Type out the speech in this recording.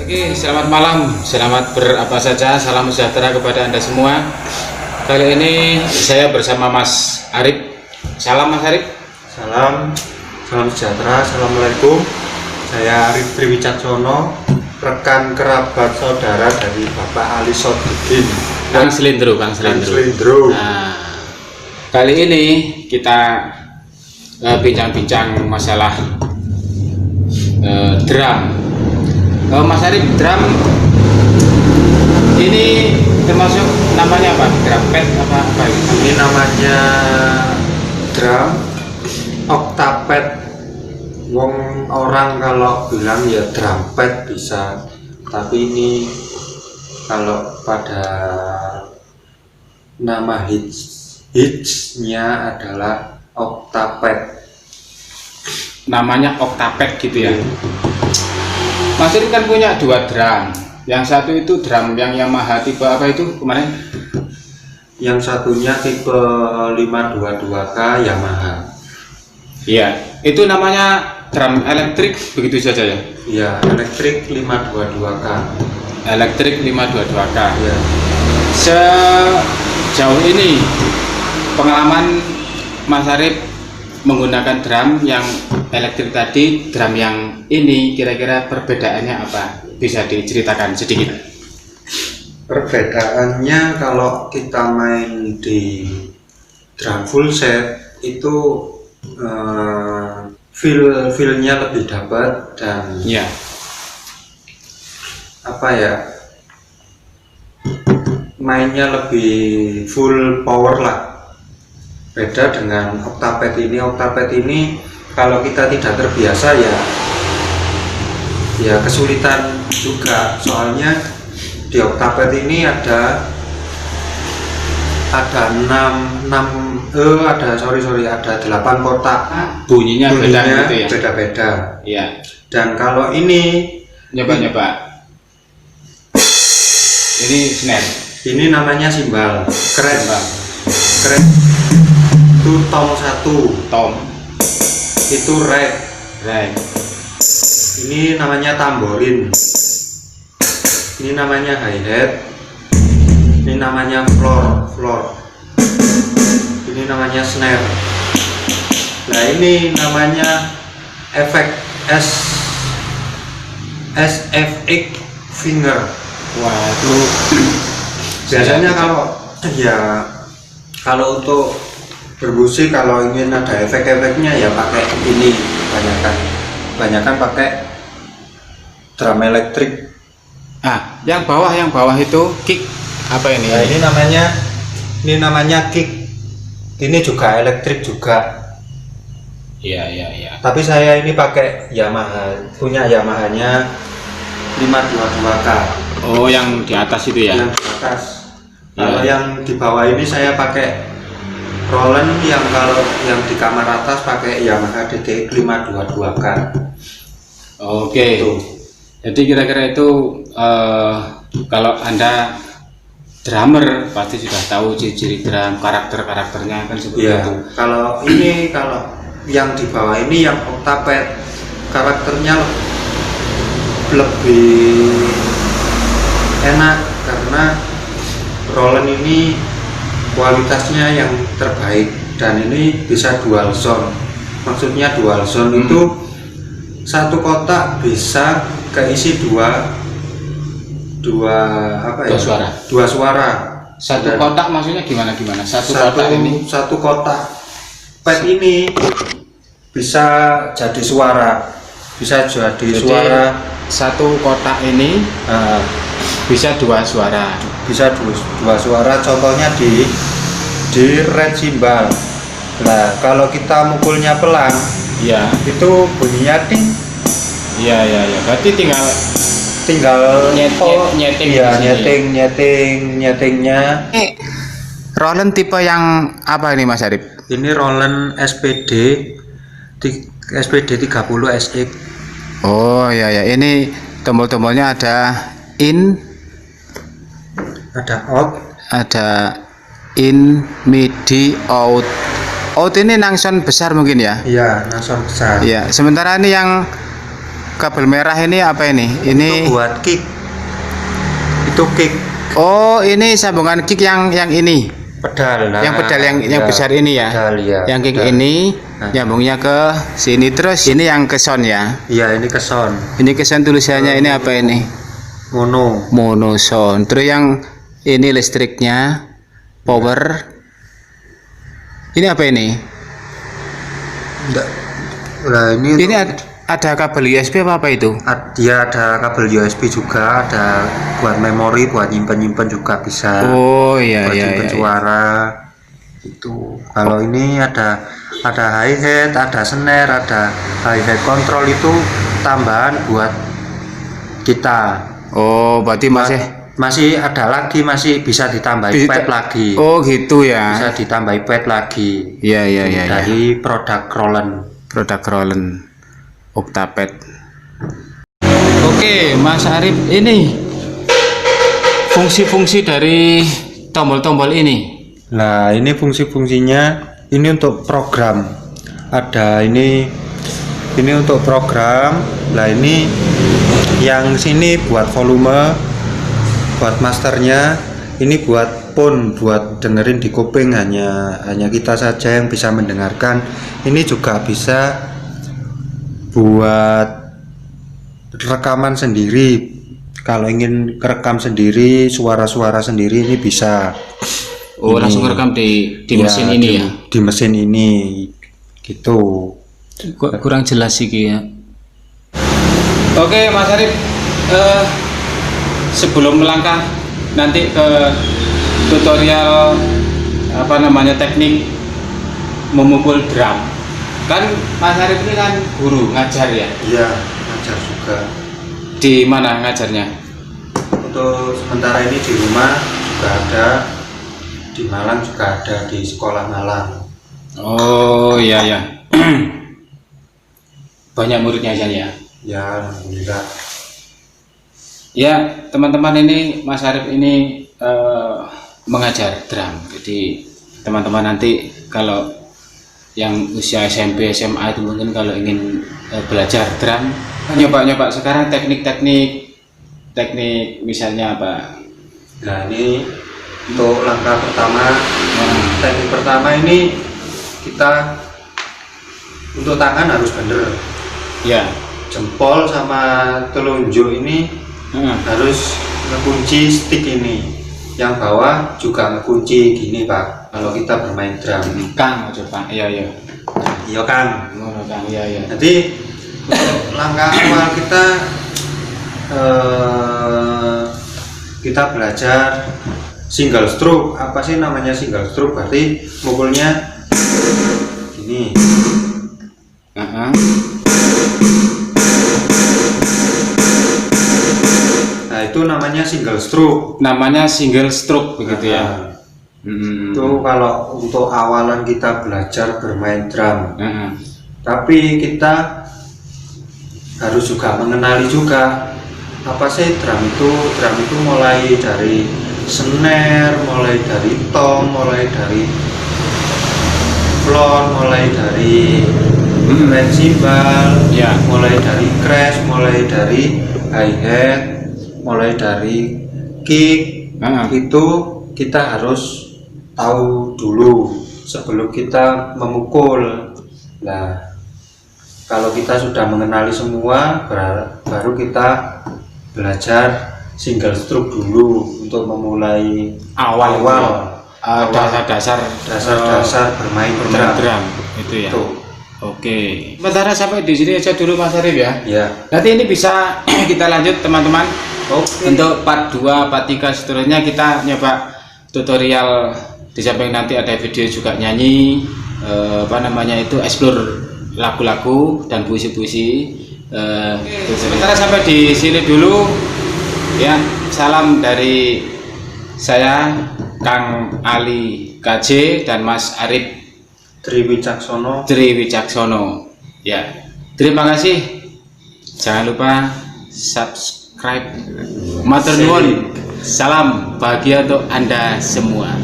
Oke, selamat malam, selamat berapa saja, salam sejahtera kepada Anda semua. Kali ini saya bersama Mas Arif. Salam Mas Arif. Salam sejahtera, assalamualaikum. Saya Arif Triwicaksono, rekan kerabat saudara dari Bapak Ali Sodikin. Kang Slendro. Nah, kali ini kita bincang-bincang masalah drum. Mas Arif, drum ini termasuk namanya apa? Drum pad apa ini? Ini namanya drum octapad. Orang kalau bilang ya drum pad bisa, tapi ini kalau pada nama hitsnya adalah octapad. Namanya octapad gitu ya. Mas Arif kan punya dua drum. Yang satu itu drum yang Yamaha tipe apa itu kemarin? Yang satunya tipe 522K Yamaha. Iya, itu namanya drum elektrik begitu saja ya? Iya, elektrik 522K. Elektrik 522K. Ya. Sejauh ini pengalaman Mas Arif menggunakan drum yang elektrik tadi, drum yang ini kira-kira perbedaannya apa? Bisa diceritakan sedikit. Perbedaannya kalau kita main di drum full set itu feel-nya lebih dapat dan ya, apa ya, mainnya lebih full power lah. Beda dengan octapad ini. Octapad ini kalau kita tidak terbiasa ya kesulitan juga, soalnya di octapad ini ada 8 kotak. bunyinya beda gitu ya? Beda-beda. Iya. Dan kalau ini Nyoba. Ini snare. ini namanya simbal. Keren. Itu tom 1, Tom. itu rag. Ini namanya tamborin. Ini namanya hi-hat. Ini namanya floor. Ini namanya snare. Nah, ini namanya efek SFX finger. Wah, itu Biasanya kalau untuk bermusik, kalau ingin ada efek-efeknya ya pakai ini, kebanyakan pakai drum elektrik. yang bawah itu kick apa ini? Nah, ini namanya kick. Ini juga elektrik juga. Iya. Tapi saya ini pakai Yamaha, punya Yamahanya 522K. Oh, yang di atas itu ya? Yang di atas. Kalau yang di bawah ini saya pakai Roland, kalau yang di kamar atas pakai Yamaha DTX 522K. Oke. Jadi kira-kira itu kalau Anda drummer pasti sudah tahu ciri-ciri drum, karakternya kan seperti itu. Kalau yang di bawah ini yang octapad, karakternya lebih enak karena Roland ini kualitasnya yang terbaik dan ini bisa dual zone. Maksudnya dual zone itu satu kotak bisa keisi dua suara. Satu kotak maksudnya gimana? Satu kotak pad ini bisa jadi suara. Jadi suara. Satu kotak ini bisa dua suara. Contohnya di red cymbal. Nah, kalau kita mukulnya pelan, ya itu bunyinya ting. Iya. Berarti tinggal nyetingnya. Roland tipe yang apa ini Mas Arif? Ini Roland SPD 30 SX. Oh ya, ini tombol-tombolnya ada in, ada out, ada in, midi, out. Out ini nangson besar mungkin ya? Iya, nangson besar. Iya. Sementara ini yang kabel merah ini apa ini? Ini Itu buat kick. Itu kick oh, ini sambungan kick yang ini. pedal. Nah, Yang pedal yang ya, besar ini ya. pedal, ya. Yang kick Pedal. ini Nah. nyambungnya ke sini, terus ini yang ke sound ya. Iya, ini ke sound. Ini ke sound, tulisannya ini apa ini? Mono. Mono sound. Terus yang ini listriknya power. Ini apa ini? Enggak. Nah, ini Ada kabel USB apa itu? dia ada kabel USB juga, ada buat memori, buat nyimpen juga bisa. Oh iya Buat iya nyimpen iya. suara. Itu. Kalau ini ada hi hat, ada snare, ada hi hat control, itu tambahan buat kita. Oh, berarti Masih ada lagi, masih bisa ditambahi pad lagi. Oh gitu ya. Bisa ditambahi pad lagi. Iya iya iya. Dari produk Roland. Produk Roland Octapad. Oke, Mas Arif, ini fungsi-fungsi dari tombol-tombol ini. Nah, ini fungsi-fungsinya, ini untuk program. Ada ini untuk program. Nah, ini yang sini buat volume, buat masternya. Ini buat phone, buat dengerin di kuping, hanya kita saja yang bisa mendengarkan. Ini juga bisa buat rekaman sendiri. Kalau ingin kerekam sendiri, suara-suara sendiri, ini bisa. Oh, ini langsung rekam di ya, mesin ini ya. Di mesin ini gitu. Kok kurang jelas sih ya. Oke, Mas Arif, sebelum melangkah nanti ke tutorial teknik memukul drum, kan Mas Arif ini kan guru ngajar ya? Iya, ngajar juga. Di mana ngajarnya? Untuk sementara ini di rumah juga ada, di Malang juga ada, di sekolah Malang. Oh iya ya. Banyak muridnya aja ya? Ya, alhamdulillah. Ya, teman-teman, ini Mas Arif ini mengajar drum. Jadi teman-teman nanti kalau yang usia SMP, SMA itu mungkin kalau ingin belajar drum, nyoba-nyoba sekarang teknik misalnya apa? Nah, ini untuk langkah pertama. Teknik pertama ini kita untuk tangan harus bener. Ya. Jempol sama telunjuk ini harus ngekunci stick ini. Yang bawah juga ngekunci gini, Pak. Kalau kita bermain drum. Kang, coba. Iya iya. Iya, Kang. Kang, iya iya. Jadi untuk langkah awal kita belajar single stroke. Apa sih namanya single stroke? Berarti mukulnya gini. Nah, itu namanya single stroke. Namanya single stroke begitu ya. Itu kalau untuk awalan kita belajar bermain drum. Tapi kita harus juga mengenali juga apa sih drum itu. Drum itu mulai dari snare, mulai dari tom, mulai dari floor, mulai dari red cymbal, Ya. mulai dari crash, mulai dari hi hat, mulai dari kick. Itu kita harus tahu dulu sebelum kita memukul. Nah, kalau kita sudah mengenali semua, baru kita belajar single stroke dulu untuk memulai awal Dasar bermain drum itu ya. Oke. Sementara sampai di sini aja dulu Mas Arif ya. Ya. Nanti ini bisa kita lanjut teman-teman. Untuk part 2, part 3 seterusnya kita nyoba tutorial, di samping nanti ada video juga nyanyi explore lagu-lagu dan puisi-puisi. Sementara sampai di sini dulu ya. Salam dari saya Kang Ali KJ dan Mas Arif Triwicaksono. Ya. Terima kasih. Jangan lupa subscribe. Matur nuwun. Salam bahagia untuk Anda semua.